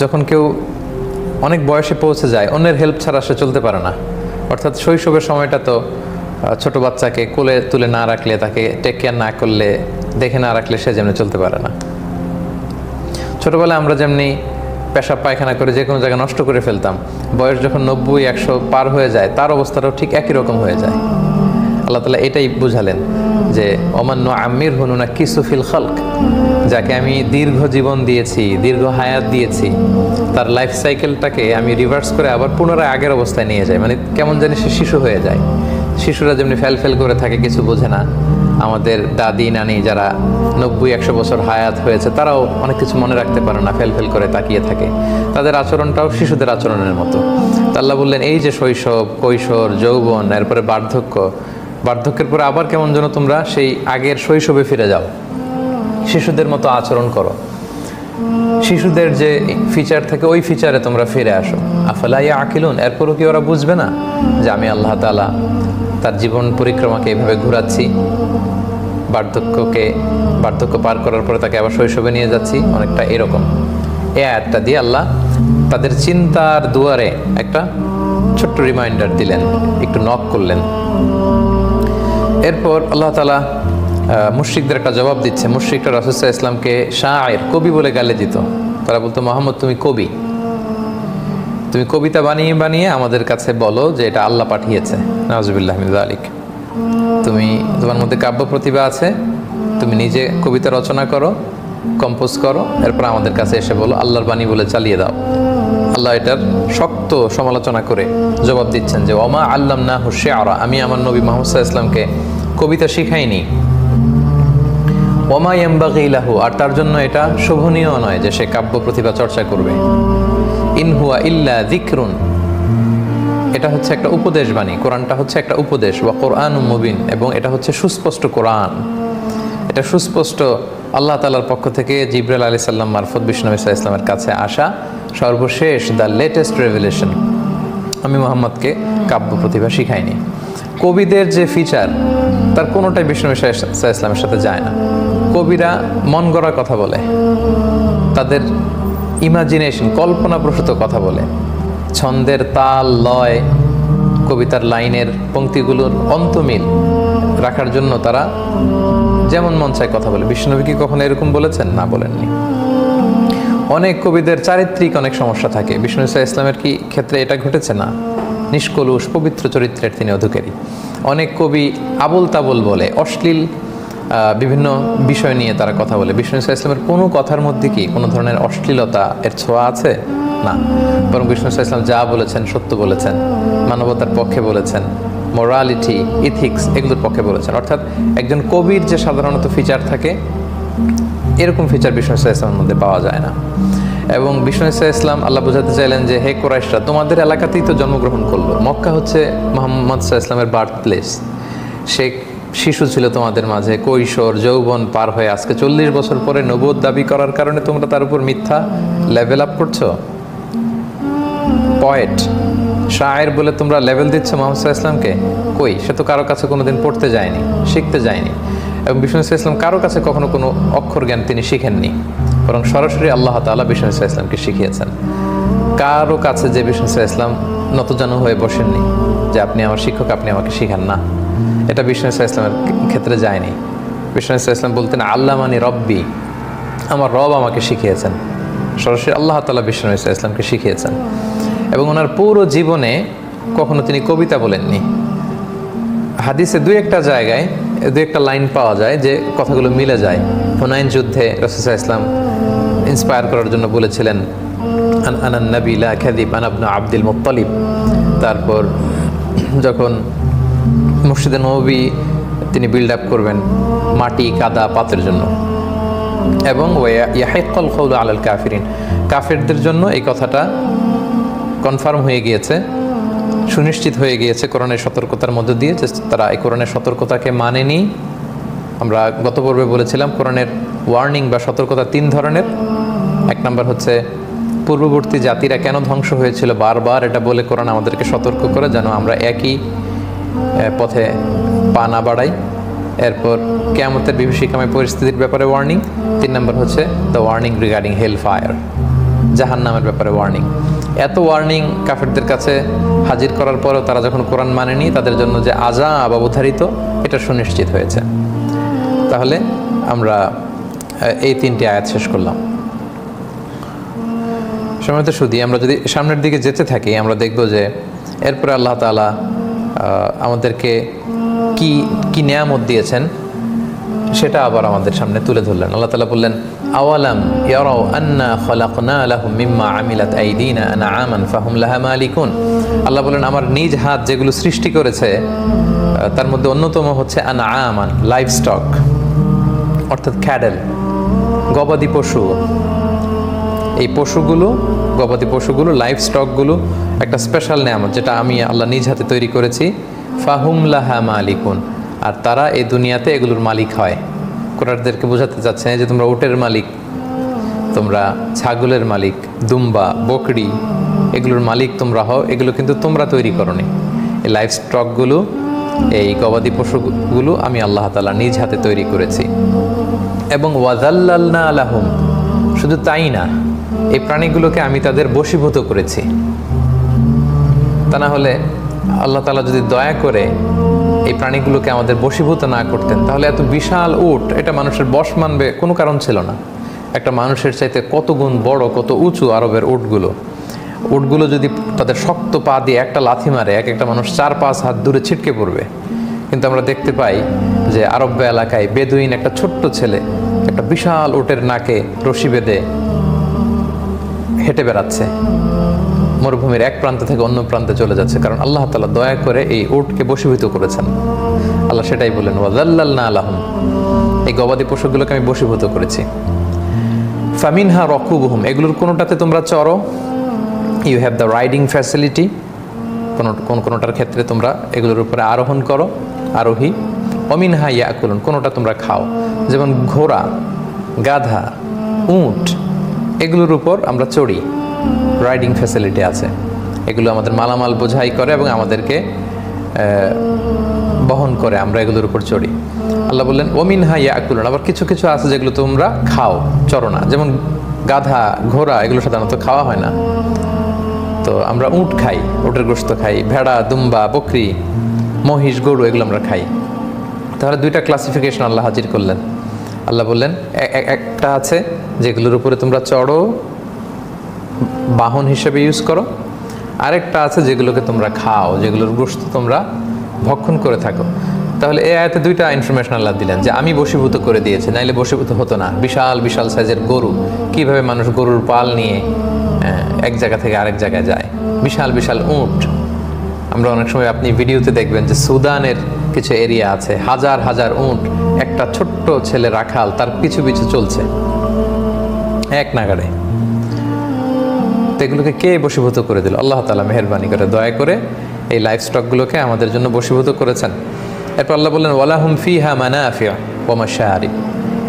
যখন কেউ অনেক বয়সে পৌঁছে যায়, অন্যের হেল্প ছাড়া সে চলতে পারে না। অর্থাৎ শৈশবের সময়টা তো ছোট বাচ্চাকে কোলে তুলে না রাখলে, তাকে টেক কেয়ার না করলে, দেখে না রাখলে সে যেমনি চলতে পারে না। ছোটবেলায় আমরা যেমনি পেশাব পায়খানা করে যে কোনো জায়গায় নষ্ট করে ফেলতাম, বয়স যখন 90-100 পার হয়ে যায় তার অবস্থাটাও ঠিক একই রকম হয়ে যায়। আল্লাহ তাআলা এটাই বুঝালেন যে ওমান নুআম্মির হুনুনা কিসুফিল খালক, যাকে আমি দীর্ঘ জীবন দিয়েছি, দীর্ঘ হায়াত দিয়েছি, তার লাইফ সাইকেলটাকে আমি রিভার্স করে আবার পুনরায় আগের অবস্থায় নিয়ে যাই। মানে কেমন জানি সে শিশু হয়ে যায়। শিশুরা যেমনি ফেল করে থাকে, কিছু বোঝে না। আমাদের দাদি নানি যারা 90-100 বছর হায়াত হয়েছে তারাও অনেক কিছু মনে রাখতে পারে না, ফেল করে তাকিয়ে থাকে। তাদের আচরণটাও শিশুদের আচরণের মতো। তা আল্লাহ বললেন এই যে শৈশব, কৈশোর, যৌবন, এরপরে বার্ধক্যের পরে আবার কেমন যেন তোমরা সেই আগের শৈশবে ফিরে যাও, শিশুদের মতো আচরণ করো, শিশুদের যে ফিচার থাকে ওই ফিচারে তোমরা ফিরে আসো। আফালা ইয়াকিলুন, এরপরও কি ওরা বুঝবে না যে আমি আল্লাহ তাআলা তার জীবন পরিক্রমাকে এভাবে ঘোরাচ্ছি, বার্ধক্য পার করার পরে তাকে আবার শৈশবে নিয়ে যাচ্ছি, অনেকটা এরকম। এই আয়াতটা দিয়ে আল্লাহ তাদের চিন্তার দুয়ারে একটা ছোট্ট রিমাইন্ডার দিলেন, একটু নক করলেন। এরপর আল্লাহ তাআলা মুশরিকদের একটা জবাব দিচ্ছে। মুশরিকরা রাসূল সাল্লাল্লাহু আলাইহি ওয়াসাল্লামকে শায়ের, কবি বলে গালি দিত। তারা বলতো, মুহাম্মদ তুমি কবি, তুমি কবিতা বানিয়ে আমাদের কাছে বলো যে এটা আল্লাহ পাঠিয়েছে। নাউজুবিল্লাহি মিন যালিক। তোমার মধ্যে কাব্য প্রতিভা আছে, তুমি নিজে কবিতা রচনা করো, কম্পোজ করো, এরপর আমাদের কাছে এসে বলো আল্লাহর বাণী বলে চালিয়ে দাও। আল্লাহ এটার শক্ত সমালোচনা করে জবাব দিচ্ছেন যে ওমা আল্লামনাহু শি'রা, আমি আমার নবী মুহাম্মদ সাল্লাল্লাহু আলাইহি ওয়াসাল্লামকে কবিতা শিখাইনি। ওমা ইয়ামবাগি লাহু, আর তার জন্য এটা শোভনীয় নয় যে সে কাব্য প্রতিভা চর্চা করবে। ইন হুয়া ইল্লা যিকরুন, এটা হচ্ছে একটা উপদেশ বাণী। কোরআনটা হচ্ছে একটা উপদেশ। ওয়া কোরআনুম মুবিন, এবং এটা হচ্ছে সুস্পষ্ট কোরআন। এটা সুস্পষ্ট আল্লাহ তাআলার পক্ষ থেকে জিবরাইল আলাইহিস সালাম মারফত বিষ্ণু নবী সাল্লাল্লাহু আলাইহি ওয়াসাল্লামের কাছে আসা সর্বশেষ, দ্য লেটেস্ট রেভেলেশন। আমি মুহাম্মদকে কাব্য প্রতিভা শিখাইনি। কবিদের যে ফিচার তার কোনোটাই বিষ্ণু নবী সাল্লাল্লাহু আলাইহি ওয়াসাল্লামের সাথে যায় না। কবিরা মন গড়া কথা বলে, তাদের ইমাজিনেশন, কল্পনাপ্রসূত কথা বলে, ছন্দের তাল লয়, কবিতার লাইনের পংক্তিগুলোর অন্তমিল রাখার জন্য তারা যেমন মন চায় কথা বলে। বিষ্ণুনবী কি কখনো এরকম বলেছেন? না, বলেননি। অনেক কবিদের চারিত্রিক অনেক সমস্যা থাকে। বিষ্ণু ইসলামের কি ক্ষেত্রে এটা ঘটেছে? না, নিষ্কলুষ পবিত্র চরিত্রের তিনি অধিকারী। অনেক কবি আবোল তাবোল বলে, অশ্লীল বিভিন্ন বিষয় নিয়ে তারা কথা বলে। বিষ্ণু ইসলামের কোনো কথার মধ্যে কি কোনো ধরনের অশ্লীলতা এর ছোঁয়া আছে? না, বরং বিষ্ণু ইসলাম যা বলেছেন সত্য বলেছেন, মানবতার পক্ষে বলেছেন, মোরালিটি, ইথিক্স এগুলোর পক্ষে বলেছেন। অর্থাৎ একজন কবির যে সাধারণত ফিচার থাকে এরকম ফিচার বিষ্ণু ইসলামের মধ্যে পাওয়া যায় না। এবং বিষ্ণু ইসলাম আল্লাহ বোঝাতে চাইলেন যে হে কুরাইশরা, তোমাদের এলাকাতেই তো জন্মগ্রহণ করলো, মক্কা হচ্ছে মুহাম্মদ ইসলামের বার্থ প্লেস। সে শিশু ছিল তোমাদের মাঝে, কৈশোর যৌবন পার হয়ে আজকে 40 বছর পরে নবুয়ত দাবি করার কারণে তোমরা তার উপর মিথ্যা লেভেল আপ করছো। পয়েট, শায়ের বলে তোমরা লেভেল দিচ্ছ মুহাম্মদ ইসলামকে। কই, সে তো কারো কাছে কোনোদিন পড়তে যায়নি, শিখতে যায়নি। এবং বিষ্ণু ইসলাম কারো কাছে কখনো কোনো অক্ষর জ্ঞান তিনি শিখেননি, বরং সরাসরি আল্লাহ তাআলা বিষ্ণু ইসলামকে শিখিয়েছেন। কারো কাছে যে বিষ্ণু ইসলাম নতজানু হয়ে বসেননি যে আপনি আমার শিক্ষক, আপনি আমাকে শিখান না, এটা বিষ্ণু ইসলামের ক্ষেত্রে যায়নি। বিষ্ণু ইসলাম বলতেন আল্লামানি রব্বি, আমার রব আমাকে শিখিয়েছেন। সরাসরি আল্লাহ তাআলা বিষ্ণু ইসলামকে শিখিয়েছেন। এবং ওনার পুরো জীবনে কখনো তিনি কবিতা বলেননি। হাদিসে দুই একটা জায়গায় দুই একটা লাইন পাওয়া যায় যে কথাগুলো মিলে যায়। হুনাইন যুদ্ধে রাসূল সাল্লাল্লাহু আলাইহি ওয়াসাল্লাম ইন্সপায়ার করার জন্য বলেছিলেন আনান নবী লা কাযিব আনা ইবনু আব্দুল মুত্তালিব। তারপর যখন মসজিদে নববী তিনি বিল্ড আপ করবেন মাটি কাদা পাতের জন্য, এবং ইয়াহিক্কুল কওলু আলাল কাফিরিন, কাফেরদের জন্য এই কথাটা কনফার্ম হয়ে গিয়েছে, সুনিশ্চিত হয়ে গিয়েছে কোরআনের সতর্কতার মধ্য দিয়ে যে তারা এই কোরআনের সতর্কতাকে মানেনি। আমরা গত পর্বে বলেছিলাম কোরআনের ওয়ার্নিং বা সতর্কতা 3 ধরনের। এক নম্বর হচ্ছে পূর্ববর্তী জাতিরা কেন ধ্বংস হয়েছিল, বারবার এটা বলে কোরআন আমাদেরকে সতর্ক করে যেন আমরা একই পথে পা না বাড়াই। এরপর কিয়ামতের বিভীষিকাময় পরিস্থিতির ব্যাপারে ওয়ার্নিং। 3 নম্বর হচ্ছে the warning regarding hell fire, জাহান্নামের ব্যাপারে ওয়ার্নিং। এত ওয়ার্নিং কাফেরদের কাছে হাজির করার পরেও তারা যখন কোরআন মানেনি, তাদের জন্য যে আযাব অবধারিত এটা সুনিশ্চিত হয়েছে। তাহলে আমরা এই 3টি আয়াত শেষ করলাম। সম্মানিত সুধী, আমরা যদি সামনের দিকে যেতে থাকি আমরা দেখব যে এরপরে আল্লাহ তাআলা আমাদেরকে কি কি নিয়ামত দিয়েছেন সেটা আবার আমাদের সামনে তুলে ধরলেন। আল্লাহ তাআলা বললেন, আওয়ালাম ইয়ারাউ আন্না খালাকনা লাহুম মিম্মা আমিলাত আইদিনা আনআমান ফাহুম লাহা মালিকুন। আল্লাহ বলেন, আমার নিজ হাত যেগুলো সৃষ্টি করেছে তার মধ্যে অন্যতম হচ্ছে আনআমান, লাইভ স্টক, অর্থাৎ ক্যাডেল, গবাদি পশু। এই পশুগুলো, গবাদি পশুগুলো, লাইভ স্টকগুলো একটা স্পেশাল নিয়ামত যেটা আমি আল্লাহ নিজ হাতে তৈরি করেছি। ফাহুম লাহা মালিকুন, আর তারা এই দুনিয়াতে এগুলোর মালিক হয়। কোরআনদেরকে বোঝাতে চাচ্ছে যে তোমরা উটের মালিক, তোমরা ছাগলের মালিক, দুম্বা, বকরি, এগুলোর মালিক তোমরা হও। এগুলো কিন্তু তোমরা তৈরি করনি। এই লাইভ স্টকগুলো, এই গবাদি পশুগুলো আমি আল্লাহ তাআলা নিজ হাতে তৈরি করেছি। এবং ওয়াজাল্লালনা লাহুম, শুধু তাই না, এই প্রাণীগুলোকে আমি তাদের বশীভূত করেছি। তা না হলে আল্লাহ তাআলা যদি দয়া করে এই প্রাণীগুলোকে আমাদের বশীভূত না করতেন, তাহলে এত বিশাল উট, এটা মানুষের বশ মানবে কোনো কারণ ছিল না। একটা মানুষের চাইতে কত গুণ বড়, কত উঁচু আরবের উটগুলো যদি তাদের শক্ত পা দিয়ে একটা লাথি মারে, এক একটা মানুষ 4-5 হাত দূরে ছিটকে পড়বে। কিন্তু আমরা দেখতে পাই যে আরব এলাকায় বেদুইন একটা ছোট্ট ছেলে একটা বিশাল উটের নাকে রশি বেঁধে হেঁটে বেড়াচ্ছে, মরুভূমির এক প্রান্ত থেকে অন্য প্রান্তে চলে যাচ্ছে, কারণ আল্লাহ তাআলা দয়া করে এই উটকে বশীভূত করেছেন। আল্লাহ সেটাই বলেন, ওয়াজাল্লালনা লাহুম, এই গবাদি পশুগুলোকে আমি বশীভূত করেছি। ফামিনহা রাকুবুহুম, এগুলোর কোনোটাতে তোমরা চড়ো, you have the riding facility, কোনোটার ক্ষেত্রে তোমরা এগুলোর উপরে আরোহণ করো, আরোহী। অমিনহা ইয়াকুলুন, কোনোটা তোমরা খাও, যেমন ঘোড়া, গাধা, উট, এগুলোর উপর আমরা চড়ি, রাইডিং ফ্যাসিলিটি আছে। এগুলো আমাদের মালামাল বোঝাই করে এবং আমাদেরকে বহন করে, আমরা এগুলোর উপর চড়ি। আল্লাহ বললেন, ওমিনহা ইয়াকুলুন, আবার কিছু কিছু আছে যেগুলো তোমরা খাও, চড়ো না। যেমন গাধা, ঘোড়া, এগুলো সাধারণত খাওয়া হয় না। তো আমরা উট খাই, উটের গোশত খাই, ভেড়া, দুম্বা, বকরি, মহিষ, গরু, এগুলো আমরা খাই। তাহলে 2টা ক্লাসিফিকেশন আল্লাহ হাজির করলেন। আল্লাহ বললেন, একটা আছে যেগুলোর উপরে তোমরা চড়ো, বাহন হিসেবে ইউজ করো, আরেকটা আছে যেগুলোকে তোমরা খাও, যেগুলোর গোশত তোমরা ভক্ষণ করে থাকো। তাহলে এই আয়াতে 2টা ইনফরমেশন আল্লাহ দিলেন যে আমি বশীভূত করে দিয়েছি, নাইলে বশীভূত হতো না। বিশাল বিশাল সাইজের গরু, কিভাবে মানুষ গরুর পাল নিয়ে এক জায়গা থেকে আরেক জায়গায় যায়। বিশাল বিশাল উট, আমরা অনেক সময় আপনি ভিডিওতে দেখবেন যে সুদানের কিছু এরিয়া আছে, হাজার হাজার উট, একটা ছোট্ট ছেলে রাখাল তার পিছু পিছু চলছে এক নাগাড়ে। তো এগুলোকে কে বশীভূত করে দিল? আল্লাহ তাআলা মেহেরবানি করে, দয়া করে এই লাইফ স্টকগুলোকে আমাদের জন্য বশীভূত করেছেন। এরপর আল্লাহ বললেন, ওয়ালাহুম ফিহা মানাফিউ ওয়া মাশারিব,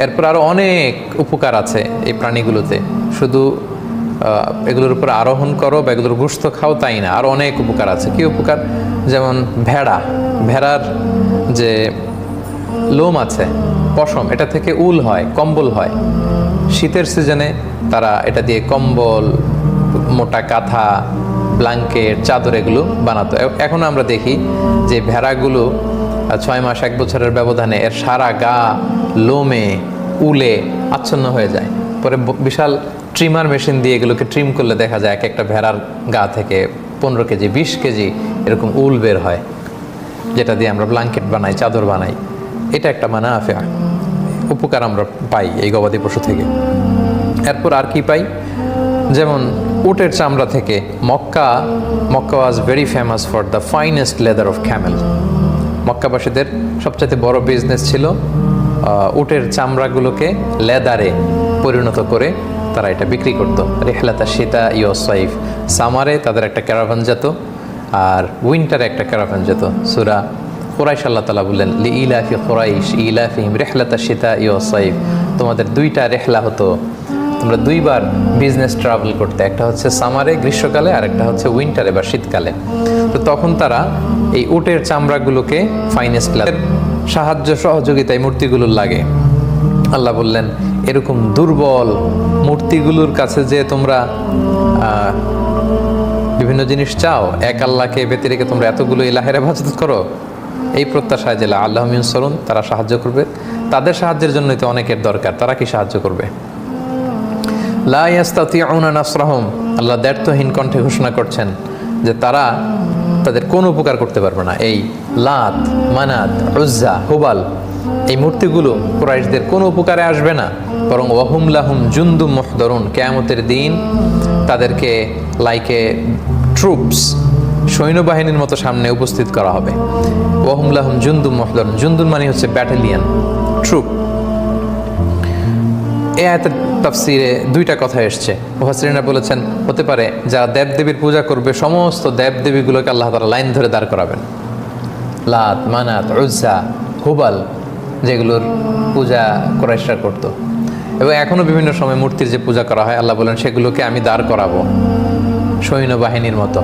এরপর আরও অনেক উপকার আছে এই প্রাণীগুলোতে। শুধু এগুলোর উপর আরোহণ করো বা এগুলোর গোশত খাও তাই না, আরও অনেক উপকার আছে। কি উপকার? যেমন ভেড়ার যে লোম আছে, পশম, এটা থেকে উল হয়, কম্বল হয়। শীতের সিজনে তারা এটা দিয়ে কম্বল, মোটা কাঁথা, ব্ল্যাঙ্কেট, চাদর এগুলো বানাতো। এখন আমরা দেখি যে ভেড়াগুলো 6 মাস 1 বছরের ব্যবধানে এর সারা গা লোমে, উলে আচ্ছন্ন হয়ে যায়। পরে বিশাল ট্রিমার মেশিন দিয়ে এগুলোকে ট্রিম করলে দেখা যায় এক একটা ভেড়ার গা থেকে 15 কেজি 20 কেজি এরকম উল বের হয়, যেটা দিয়ে আমরা ব্ল্যাঙ্কেট বানাই, চাদর বানাই। এটা একটা মানাফিয়া, উপকার আমরা পাই এই গবাদি পশু থেকে। এরপর আর কি পাই? যেমন উটের চামড়া থেকে Mecca was very famous for the finest leather of camel. মক্কাবাসীদের সবচাইতে বড় বিজনেস ছিল উটের চামড়াগুলোকে লেদারে পরিণত করে তারা এটা বিক্রি করতো। রিহলাতা শীতা ইয়সাইফ, সামারে তাদের একটা ক্যারাভান যেত আর উইন্টারে একটা ক্যারাভান যেত। সূরা কুরাইশ আল্লাহ তাআলা বললেন, লি ইলাফি কুরাইশ ইলাফিহিম রিহলাতা শীতা ইয়সাইফ, তোমাদের 2টা রেহলা হতো, তোমরা 2বার বিজনেস ট্রাভেল করতে, একটা হচ্ছে সামারে গ্রীষ্মকালে আর একটা হচ্ছে উইন্টারে বা শীতকালে। তো তখন তারা এই উটের চামড়াগুলোকে ফাইনেস্ট সাহায্য সহযোগিতায় মূর্তিগুলোর লাগে আল্লাহ বললেন, এরকম দুর্বল মূর্তিগুলোর কাছে যে তোমরা বিভিন্ন জিনিস চাও, এক আল্লাহকে ব্যতি রেখে তোমরা এতগুলো ইলাহের ইবাদত করো, এই প্রত্যাশায় যে আল্লাহ মিনসরুন, তারা সাহায্য করবে। তাদের সাহায্যের জন্যই তো অনেকের দরকার, তারা কি সাহায্য করবে? লা ইয়াস্তাতিউনা নাসরাহুম, আল্লাহ দ্ব্যর্থহীন কণ্ঠে ঘোষণা করছেন যে তারা তাদের কোনো উপকার করতে পারবে না। এই লাত, মানাত, উজ্জা, হুবাল, এই মূর্তিগুলো কুরাইশদের কোনো উপকারে আসবে না, বরং ওয়াহুম লাহুম জুনদুম মুহদারুন, কিয়ামতের দিন তাদেরকে লাইকে ট্রুপস, সৈন্যবাহিনীর মতো সামনে উপস্থিত করা হবে। ওয়াহুম লাহুম জুনদুম মুহদারুন, জুনদুন মানে হচ্ছে ব্যাটালিয়ন, ট্রুপ। এই আয়াতের তাফসিরে দুইটা কথা এসছে। মুফাসসিরিনরা বলেছেন হতে পারে যারা দেবদেবীর পূজা করবে সমস্ত দেবদেবীগুলোকে আল্লাহ তাআলা লাইন ধরে দাঁড় করাবেন। লাত, মানাত, উজ্জা, হুবাল, যেগুলোর পূজা কুরাইশরা করত, এবং এখনও বিভিন্ন সময় মূর্তির যে পূজা করা হয়, আল্লাহ বলেন সেগুলোকে আমি দাঁড় করাবো সৈন্যবাহিনীর মতো।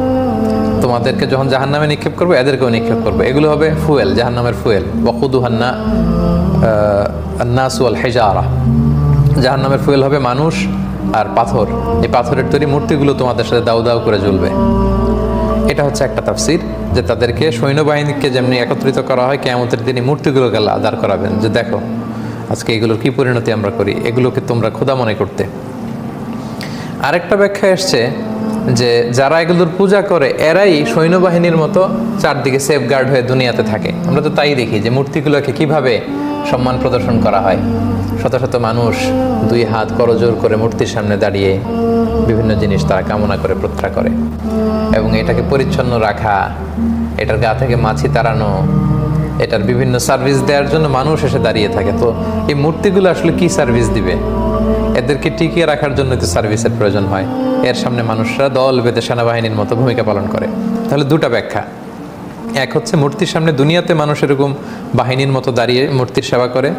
তোমাদেরকে যখন জাহান্নামে নিক্ষেপ করবো, এদেরকেও নিক্ষেপ করবো। এগুলো হবে ফুয়েল, জাহান্নামের ফুয়েল। ওয়াকুদুহান্না নাস ওয়াল হিজারা, জাহান্নামের ফুয়েল হবে মানুষ আর পাথর। এই পাথরের তৈরি মূর্তিগুলো তোমাদের সাথে দাউ দাউ করে জ্বলবে। এটা হচ্ছে একটা তাফসির, যে তাদেরকে সৈন্যবাহিনীকে যেমনি একত্রিত করা হয়, কিয়ামতের দিনে মূর্তিগুলোকে আল্লাহ দাঁড় করাবেন, যে দেখো আজকে এগুলোর কি পরিণতি আমরা করি, এগুলোকে তোমরা খোদা মনে করতে। আরেকটা ব্যাখ্যা এসছে যে যারা এগুলোর পূজা করে এরাই সৈন্যবাহিনীর মতো চারদিকে সেফগার্ড হয়ে দুনিয়াতে থাকে। আমরা তো তাই দেখি যে মূর্তিগুলোকে কিভাবে সম্মান প্রদর্শন করা হয়। শত শত মানুষ দুই হাত করজোড় করে মূর্তির সামনে দাঁড়িয়ে বিভিন্ন জিনিস তারা কামনা করে, প্রত্যাশা করে, এবং এটাকে পরিচ্ছন্ন রাখা, এটার গা থেকে মাছি তাড়ানো, এটার বিভিন্ন সার্ভিস দেওয়ার জন্য মানুষ এসে দাঁড়িয়ে থাকে। তো এই মূর্তিগুলো আসলে কি সার্ভিস দিবে? এদেরকে টিকিয়ে রাখার জন্য তো সার্ভিসের প্রয়োজন হয়। এর সামনে মানুষরা দল বেঁধে সেনাবাহিনীর মতো ভূমিকা পালন করে। তাহলে দুটা ব্যাখ্যা, এক হচ্ছে মূর্তির সামনে দুনিয়াতে মানুষ এরকম বাহিনীর মতো দাঁড়িয়ে মূর্তির সেবা করে।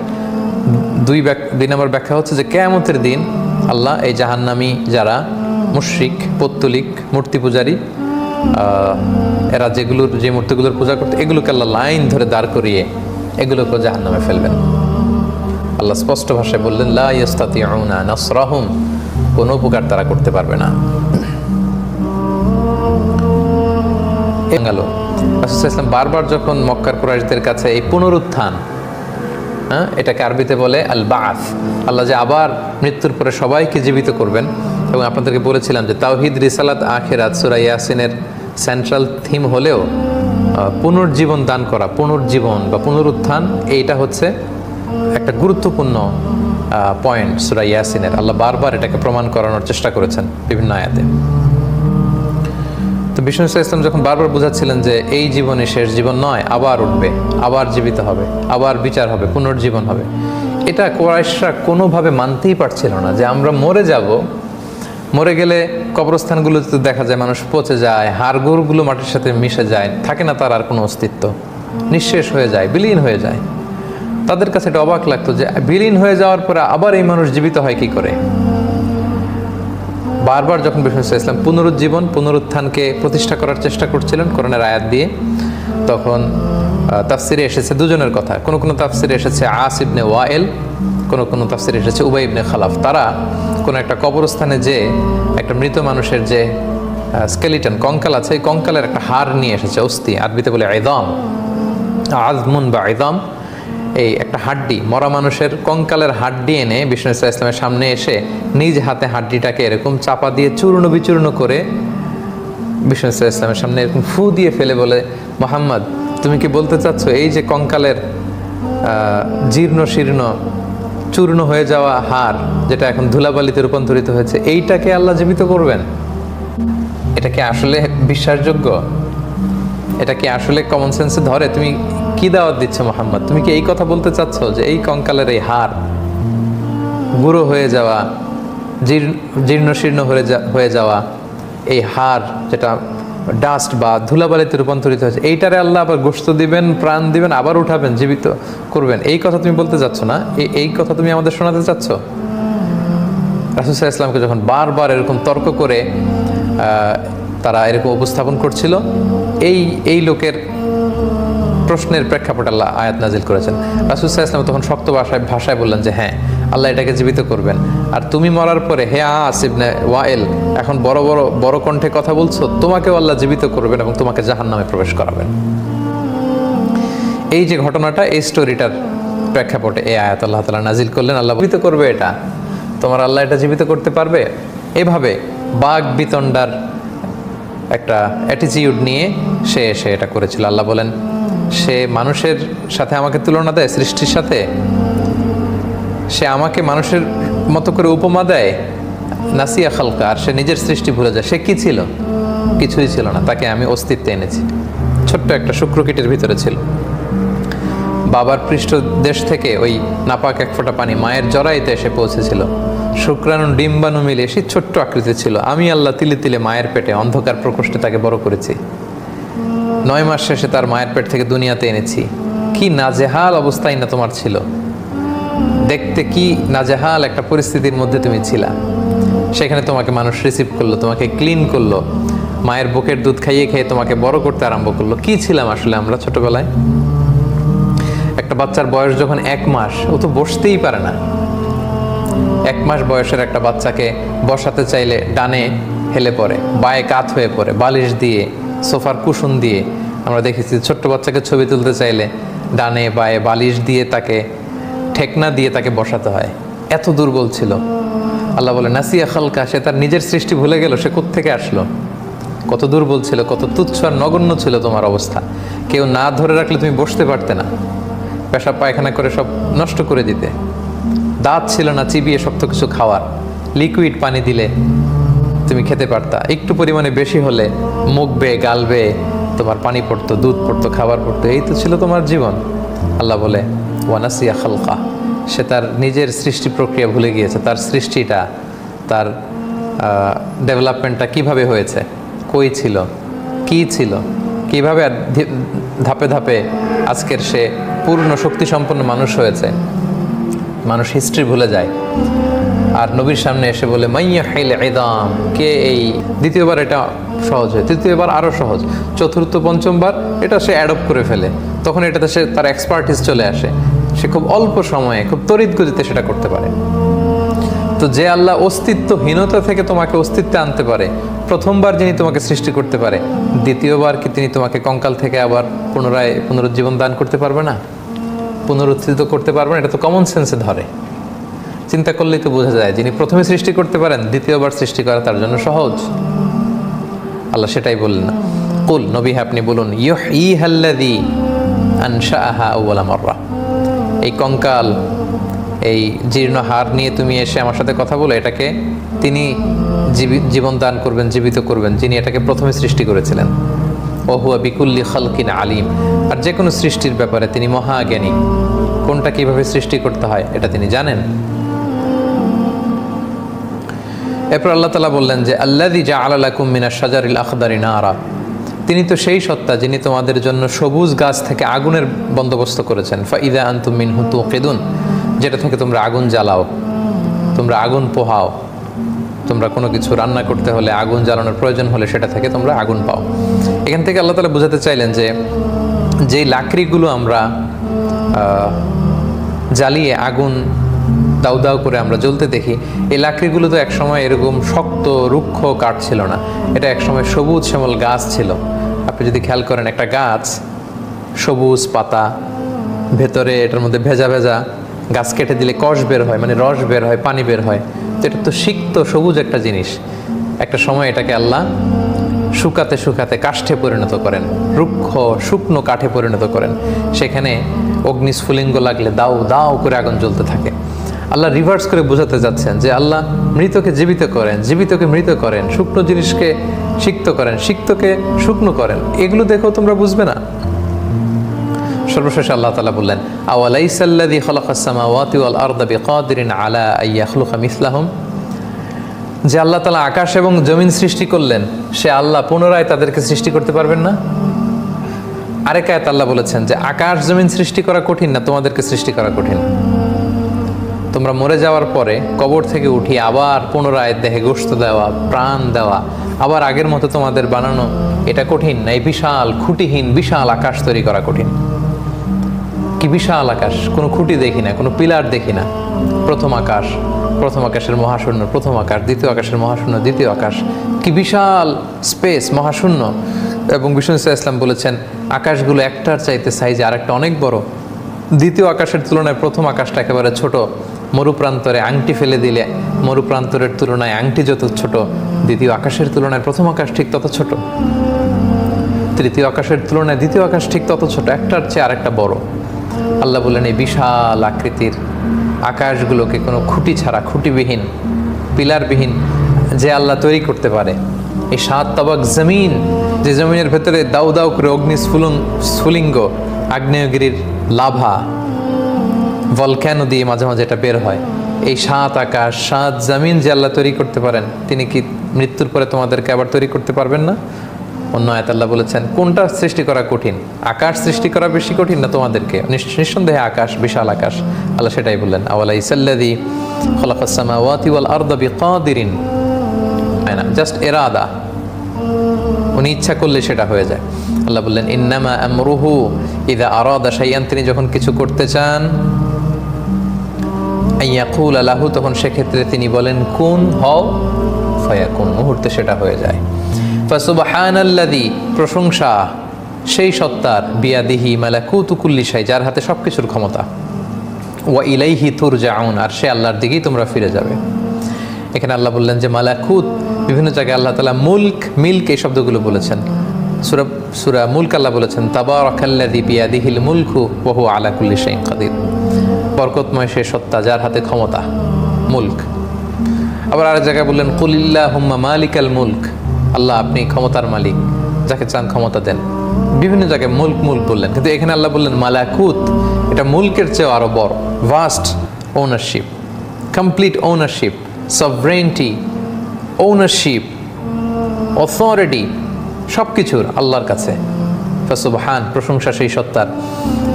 দুই নম্বর ব্যাখ্যা হচ্ছে যে কিয়ামতের দিন আল্লাহ এই জাহান্নামী যারা মুশরিক, পৌত্তলিক, মূর্তি পূজারী, এরা যে মূর্তিগুলোর পূজা করতে, এগুলোকে আল্লাহ লাইন ধরে দাঁড় করিয়ে এগুলোকে জাহান্নামে ফেলবেন। আল্লাহ স্পষ্ট ভাষায় বললেন, লা ইয়াস্তাতিউনা নাসরাহুম, কোনো উপকার তারা করতে পারবে না। গেল রাসূলুল্লাহ সাল্লাল্লাহু বারবার যখন মক্কার কুরাইশদের কাছে এই পুনরুত্থান, এটাকে আরবিতে বলে আল বাআস, আল্লাহ যে আবার মৃত্যুর পরে সবাইকে জীবিত করবেন। এবং আপনাদেরকে বলেছিলাম যে তাওহীদ, রিসালাত, আখিরাত সূরা ইয়াসিনের সেন্ট্রাল থিম হলেও পুনর্জীবন দান করা, পুনর্জীবন বা পুনরুত্থান, এইটা হচ্ছে একটা গুরুত্বপূর্ণ পয়েন্ট সূরা ইয়াসিনের। আল্লাহ বারবার এটাকে প্রমাণ করানোর চেষ্টা করেছেন বিভিন্ন আয়াতে। তো বিষ্ণু ইসলাম যখন বারবার বোঝাচ্ছিলেন যে এই জীবনে শেষ জীবন নয়, আবার উঠবে, আবার জীবিত হবে, আবার বিচার হবে, পুনর্জীবন হবে, এটা কুরাইশরা কোনোভাবে মানতেই পারছিল না। যে আমরা মরে যাব, মরে গেলে কবরস্থানগুলোতে দেখা যায় মানুষ পচে যায়, হাড়গোড়গুলো মাটির সাথে মিশে যায়, থাকে না তার আর কোনো অস্তিত্ব, নিঃশেষ হয়ে যায়, বিলীন হয়ে যায়। তাদের কাছে এটা অবাক লাগতো যে বিলীন হয়ে যাওয়ার পরে আবার এই মানুষ জীবিত হয় কি করে। বারবার যখন বিষ্ণু ইসলাম পুনরুজ্জীবন, পুনরুত্থানকে প্রতিষ্ঠা করার চেষ্টা করছিলেন কোরআনের আয়াত দিয়ে, তখন তাফসিরে এসেছে দুজনের কথা। কোনো তাফসিরে এসেছে আস ইবনে ওয়াইল, কোনো তাফসিরে এসেছে উবাই ইবনে খালাফ। তারা কোনো একটা কবরস্থানে যে একটা মৃত মানুষের যে স্কেলিটন, কঙ্কাল আছে, এই কঙ্কালের একটা হাড় নিয়ে এসেছে, অস্থি, আরবিতে বলে ইদাম, আজমুন বা ইদাম, এই একটা হাড্ডি, মরা মানুষের কঙ্কালের হাড্ডি এনে বিষ্ণু ইসলামের সামনে এসে নিজ হাতে হাড্ডিটাকে এরকম চাপা দিয়ে চূর্ণ বিচূর্ণ করে বিষ্ণু ইসলামের সামনে এরকম ফু দিয়ে ফেলে বলে, মুহাম্মদ তুমি কি বলতে চাচ্ছ এই যে কঙ্কালের জীর্ণ শীর্ণ চূর্ণ হয়ে যাওয়া হাড়, যেটা এখন ধুলাবালিতে রূপান্তরিত হয়েছে, এইটাকে আল্লাহ জীবিত করবেন? এটা কি আসলে বিশ্বাসযোগ্য? এটা কি আসলে কমন সেন্সে ধরে? তুমি কি দাওয়াত দিচ্ছ মুহাম্মদ? তুমি কি এই কথা বলতে চাচ্ছ যে এই কঙ্কালের এই হাড়, গুঁড়ো হয়ে যাওয়া, জীর্ণ শীর্ণ হয়ে যাওয়া এই হাড়, যেটা ডাস্ট বা ধুলাবালিতে রূপান্তরিত হয়েছে, এইটারে আল্লাহ আবার গোশত দিবেন, প্রাণ দিবেন, আবার উঠাবেন, জীবিত করবেন, এই কথা তুমি বলতে চাচ্ছ না? এই কথা তুমি আমাদের শোনাতে চাচ্ছ? রাসূল সাল্লাল্লাহু আলাইহি ওয়াসাল্লামকে যখন বারবার এরকম তর্ক করে তারা এরকম উপস্থাপন করছিল, এই লোকের প্রশ্নের প্রেক্ষাপটে আল্লাহ আয়াত নাজিল করেছেন। রাসূল সাল্লাল্লাহু আলাইহি ওয়াসাল্লাম তখন শক্ত ভাষায় বললেন যে হ্যাঁ, আল্লাহ এটাকে জীবিত করবেন। আর তুমি মরার পরে হে আস ইবনে ওয়াইল এখন বড় বড় বড় কণ্ঠে কথা বলছো, তোমাকেও আল্লাহ জীবিত করবেন এবং তোমাকে জাহান্নামে প্রবেশ করাবেন। এই যে ঘটনাটা, এই স্টোরিটার প্রেক্ষাপটে এই আয়াত আল্লাহ তাআলা নাজিল করলেন। আল্লাহ জীবিত করবে এটা, তোমার আল্লাহ এটা জীবিত করতে পারবে। এভাবে বাঘ বিতণ্ডার একটা অ্যাটিটিউড নিয়ে সে এটা করেছিল। আল্লাহ বলেন সে মানুষের সাথে আমাকে তুলনা দেয়, সৃষ্টির সাথে সে আমাকে মানুষের মতো করে উপমা দেয়। নাসিয়া খালকা, আর সে নিজের সৃষ্টি ভুলে যায়। সে কি ছিল? কিছুই ছিল না, তাকে আমি অস্তিত্বে এনেছি। ছোট্ট একটা শুক্রকীটের ভিতরে ছিল। বাবার পৃষ্ঠদেশ থেকে ওই নাপাক এক ফোঁটা পানি মায়ের জরাইতে এসে পৌঁছেছিল। শুক্রাণু ডিম্বাণু মিলে সে ছোট্ট আকৃতি ছিল। আমি আল্লাহ তিলে তিলে মায়ের পেটে অন্ধকার প্রকোষ্ঠে তাকে বড় করেছি। 9 মাস শেষে তার মায়ের পেট থেকে দুনিয়াতে এনেছি। কি নাজেহাল অবস্থায় না তোমার ছিল, দেখতে কি নাজেহাল একটা পরিস্থিতির মধ্যে তুমি ছিলা। সেখানে তোমাকে মানুষ রিসিভ করলো, তোমাকে ক্লিন করলো, মায়ের বুকের দুধ খাইয়ে খেয়ে তোমাকে বড় করতে আরম্ভ করলো। কি ছিলাম আসলে আমরা ছোটবেলায়? একটা বাচ্চার বয়স যখন 1 মাস, ও তো বসতেই পারে না। 1 মাস বয়সের একটা বাচ্চাকে বসাতে চাইলে ডানে হেলে পড়ে, বায়ে কাত হয়ে পড়ে, বালিশ দিয়ে, সোফার কুশন দিয়ে। আমরা দেখেছি ছোট্ট বাচ্চাকে ছবি তুলতে চাইলে ডানে বায়ে বালিশ দিয়ে, তাকে ঠেকনা দিয়ে তাকে বসাতে হয়। এত দুর্বল ছিল। আল্লাহ বলে নাসিয়া খালকা, সে তার নিজের সৃষ্টি ভুলে গেল। সে কোত্থেকে আসলো? কত দুর্বল ছিল, কত তুচ্ছ আর নগণ্য ছিল তোমার অবস্থা। কেউ না ধরে রাখলে তুমি বসতে পারতে না, পেশাব পায়খানা করে সব নষ্ট করে দিতে। দাঁত ছিল না চিবিয়ে শক্ত কিছু খাওয়ার, লিকুইড পানি দিলে তুমি খেতে পারতা। একটু পরিমাণে বেশি হলে মুখ বেয়ে গাল বেয়ে তোমার পানি পড়তো, দুধ পড়তো, খাবার পড়তো। এই তো ছিল তোমার জীবন। আল্লাহ বলে ওয়ানাসিয়া খালকা, সে তার নিজের সৃষ্টি প্রক্রিয়া ভুলে গিয়েছে। তার সৃষ্টিটা, তার ডেভেলপমেন্টটা কিভাবে হয়েছে, কই ছিল, কি ছিল, কিভাবে ধাপে ধাপে আজকের সে পূর্ণ শক্তিসম্পন্ন মানুষ হয়েছে। মানুষ হিস্ট্রি ভুলে যায়। আর নবীর সামনে এসে বলে মাইয়া হাইল ইদাম, কে এই? দ্বিতীয়বার এটা সহজ হয়, তৃতীয়বার আরও সহজ, চতুর্থ পঞ্চমবার এটা সে অ্যাডপ্ট করে ফেলে। তখন এটাতে সে তার এক্সপার্টিস চলে আসে। সে খুব অল্প সময়ে, খুব তড়িৎ গতিতে সেটা করতে পারে। তো যে আল্লাহ অস্তিত্বহীনতা থেকে তোমাকে অস্তিত্বে আনতে পারে, প্রথমবার যিনি তোমাকে সৃষ্টি করতে পারে, দ্বিতীয়বার কি তিনি তোমাকে কঙ্কাল থেকে আবার পুনরায় পুনরুজ্জীবন দান করতে পারবে না? পুনরুত্থিত করতে পারবে না? এটা তো কমন সেন্সে ধরে। চিন্তা করলেই তো বোঝা যায়, যিনি প্রথমে সৃষ্টি করতে পারেন, দ্বিতীয়বার সৃষ্টি করা তার জন্য সহজ। আল্লাহ সেটাই বললেন না। কুল, নবী আপনি বলুন, ইউহয়িহাল্লাযী আনশাআহা আউওয়ালা মাররা। এই কঙ্কাল, এই জীর্ণ হাড় নিয়ে তুমি এসে আমার সাথে কথা বলো, এটাকে তিনি জীবন দান করবেন, জীবিত করবেন, যিনি এটাকে প্রথমে সৃষ্টি করেছিলেন। ওহুয়া বিকুল্লি খালকিন আলিম, আর যে কোনো সৃষ্টির ব্যাপারে তিনি মহাজ্ঞানী। কোনটা কিভাবে সৃষ্টি করতে হয় এটা তিনি জানেন। এরপর আল্লাহ তাআলা বললেন যে আল্লাযী জাআলা লাকুম মিনাশ শাজারিল আখদারি নারা, তিনি তো সেই সত্তা যিনি তোমাদের জন্য সবুজ গাছ থেকে আগুনের বন্দোবস্ত করেছেন। ফাইদা আনতুম মিনহু তুকিদুন, যেটা থেকে তোমরা আগুন জ্বালাও, তোমরা আগুন পোহাও। তোমরা কোনো কিছু রান্না করতে হলে, আগুন জ্বালানোর প্রয়োজন হলে সেটা থেকে তোমরা আগুন পাও। এখান থেকে আল্লাহ তাআলা বোঝাতে চাইলেন যে যেই লাকড়িগুলো আমরা জ্বালিয়ে আগুন দাউ দাউ করে আমরা জ্বলতে দেখি, এই লাকড়িগুলো তো একসময় এরকম শক্ত রুক্ষ কাঠ ছিল না। এটা একসময় সবুজ শ্যামল গাছ ছিল। আপনি যদি খেয়াল করেন, একটা গাছ সবুজ পাতা, ভেতরে এটার মধ্যে ভেজা ভেজা, গাছ কেটে দিলে কষ বের হয়, মানে রস বের হয়, পানি বের হয়। তো এটা তো সিক্ত সবুজ একটা জিনিস। একটা সময় এটাকে আল্লাহ শুকাতে শুকাতে কাষ্ঠে পরিণত করেন, রুক্ষ শুকনো কাঠে পরিণত করেন। সেখানে অগ্নিস্ফুলিঙ্গ লাগলে দাউ দাউ করে আগুন জ্বলতে থাকে। আল্লাহ রিভার্স করে বোঝাতে যাচ্ছেন যে আল্লাহ মৃতকে জীবিত করেন, জীবিতকে মৃত করেন, শুকনো জিনিসকে সিক্ত করেন, সিক্তকে শুকনো করেন। এগুলো দেখো তোমরা বুঝবে না। সর্বশেষে আল্লাহ তাআলা বললেন আওয়ালাইসাল্লাযী খালাকাস সামাওয়াতি ওয়াল আরদা বিকাদিরিন আলা আইয়াখলুকা মিসলাহুম, যে আল্লাহ তাআলা আকাশ এবং জমিন সৃষ্টি করলেন, সে আল্লাহ পুনরায় তাদেরকে সৃষ্টি করতে পারবেন না? আরেক আয়াত আল্লাহ বলেছেন যে আকাশ জমিন সৃষ্টি করা কঠিন না, তোমাদেরকে সৃষ্টি করা কঠিন। তোমরা মরে যাওয়ার পরে কবর থেকে উঠিয়ে আবার পুনরায় দেহে গোশত দেওয়া, প্রাণ দেওয়া, আবার আগের মতো তোমাদের বানানো, এটা কঠিন না? এই বিশাল খুঁটিহীন বিশাল আকাশ তৈরি করা কঠিন। কি বিশাল আকাশ, কোনো খুঁটি দেখি না, কোনো পিলার দেখি না, প্রথম আকাশ, প্রথম আকাশের মহাশূন্য, প্রথম আকাশ, দ্বিতীয় আকাশের মহাশূন্য, দ্বিতীয় আকাশ, কি বিশাল স্পেস, মহাশূন্য। এবং বিষ্ণু ইসলাম বলেছেন আকাশগুলো একটার চাইতে সাইজে আরেকটা অনেক বড়। দ্বিতীয় আকাশের তুলনায় প্রথম আকাশটা একেবারে ছোট। মরুপ্রান্তরে আংটি ফেলে দিলে মরুপ্রান্তরের তুলনায় আংটি যত ছোট, দ্বিতীয় আকাশের তুলনায় প্রথম আকাশ ঠিক তত ছোট। তৃতীয় আকাশের তুলনায় দ্বিতীয় আকাশ ঠিক তত ছোট, একটার চেয়ে আরেকটা বড়। আল্লাহ বললেন এই বিশাল আকৃতির আকাশগুলোকে কোনো খুঁটি ছাড়া, খুঁটিবিহীন, পিলারবিহীন যে আল্লাহ তৈরি করতে পারে, এই 7 তাবাক জমিন, যে জমিনের ভেতরে দাউ দাউ করে স্ফুলিঙ্গ আগ্নেয়গিরির লাভা, ভলক্যানো দিয়ে মাঝে মাঝে এটা বের হয়, এই 7 আকাশ 7 জমিন যে আল্লাহ তৈরি করতে পারেন, তিনি কি মৃত্যুর পরে তোমাদেরকে আবার তৈরি করতে পারবেন না? অন্য আয়াত আল্লাহ বলেছেন কোনটা সৃষ্টি করা কঠিন, আকাশ সৃষ্টি করা বেশি কঠিন না তোমাদেরকে? নিঃসন্দেহে আকাশ, বিশাল আকাশ। আল্লাহ সেটাই বললেন, আওয়ালাইসাল্লাযী খালাকাস সামাওয়াতি ওয়াল আরদা বিকাদিরিন, জাস্ট ইরাদা, উনি ইচ্ছা করলে সেটা হয়ে যায়। আল্লাহ বললেন ইন্নামা আমরুহু ইযা আরাদা শাইআন, তিনি যখন কিছু করতে চান, আইয়াকুলা লাহু, তখন সেক্ষেত্রে তিনি বলেন কুন, হও, ফায়াকুন, মুহূর্তে সেটা হয়ে যায়। ফাসুবহানাল্লাযী, প্রশংসা সেই সত্তার, বিয়াদিহি মালাকুতু কুল্লি শাই, যার হাতে সবকিছুর ক্ষমতা, ওয়া ইলাইহি তুরজাউন, আর সে আল্লাহর দিকেই তোমরা ফিরে যাবে। এখানে আল্লাহ বললেন যে মালাকুত, বিভিন্ন জায়গায় আল্লাহ তাআলা মুলক, মিল্ক এই শব্দগুলো বলেছেন। সূরা মুলক আল্লাহ বলেছেন তাবারাকাল্লাযী বিয়াদিহিল মুলকু ওয়া হুয়া আলা কুল্লি শাইইন কাদির, বরকতময় সে সত্তা যার হাতে ক্ষমতা, মুলক। আবার আরেক জায়গায় বললেন কুলিল্লাহুম্মা মালিকাল মুলক, আল্লাহ আপনি ক্ষমতার মালিক, যাকে চান ক্ষমতা দেন। বিভিন্ন জায়গায় মুলক মুলক বললেন, কিন্তু এখানে আল্লাহ বললেন মালাকুত, এটা মুলকের চেয়েও আরো বড়, vast ownership, complete ownership, sovereignty, ownership, authority, সব কিছুর আল্লাহর কাছে। ফাসুবহান, প্রশংসা সেই সত্তার,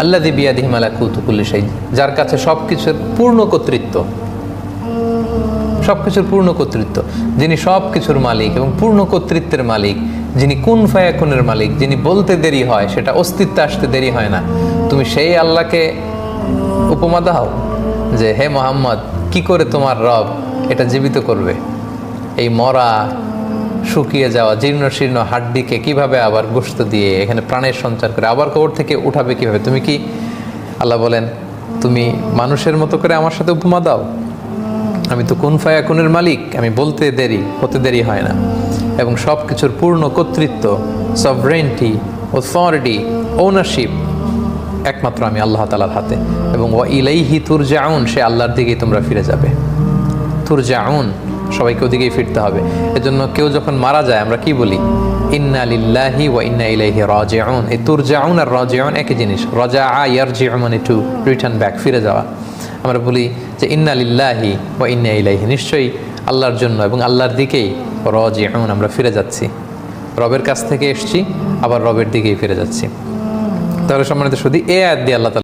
আল্লাযী বিয়াদিহি মালাকুতু কুল্লি শাই, যার কাছে সব কিছুর পূর্ণ কর্তৃত্ব, সব কিছুর পূর্ণ কর্তৃত্ব, যিনি সব কিছুর মালিক এবং পূর্ণ কর্তৃত্বের মালিক, যিনি কুন ফায়াকুনের মালিক, যিনি বলতে দেরি হয় সেটা অস্তিত্বে আসতে দেরি হয় না। তুমি সেই আল্লাহকে উপমা দাও যে হে মুহাম্মদ, কি করে তোমার রব এটা জীবিত করবে? এই মরা, শুকিয়ে যাওয়া, জীর্ণ শীর্ণ হাড্ডিকে কিভাবে আবার গোশত দিয়ে এখানে প্রাণের সঞ্চার করে আবার কবর থেকে উঠাবে কিভাবে? তুমি কি, আল্লাহ বলেন, তুমি মানুষের মতো করে আমার সাথে উপমা দাও? আমি তো কুন ফায়াকুনের মালিক, আমি বলতে হতে দেরি হয় না, এবং সব কিছুর পূর্ণ কর্তৃত্ব, সভরেন্টি, অথরিটি, ওনারশিপ একমাত্র আমি আল্লাহ তাআলার হাতে। এবং ওয়া ইলাইহি তুরজাউন, সে আল্লাহর দিকেই তোমরা ফিরে যাবে। তুরজাউন, সবাইকে ওদিকেই ফিরতে হবে। এজন্য কেউ যখন মারা যায় আমরা কি বলি? ইন্না লিল্লাহি ওয়া ইন্না ইলাইহি রাজিউন। এই তুরজাউন আর রাজিউন একই জিনিস। রাজাআ ইয়ারজিউ মানে টু রিটার্ন ব্যাক, ফিরে যাওয়া। আমরা বলি যে ইন্না লিল্লাহি ওয়া ইন্না ইলাইহি, নিশ্চয়ই আল্লাহর জন্য এবং আল্লাহর দিকেই রাজিউন, আমরা ফিরে যাচ্ছি, রবের কাছ থেকে এসেছি, আবার রবের দিকেই ফিরে যাচ্ছি। তাহলে সম্মানিত শুধু এই আয়াত দিয়ে আল্লাহ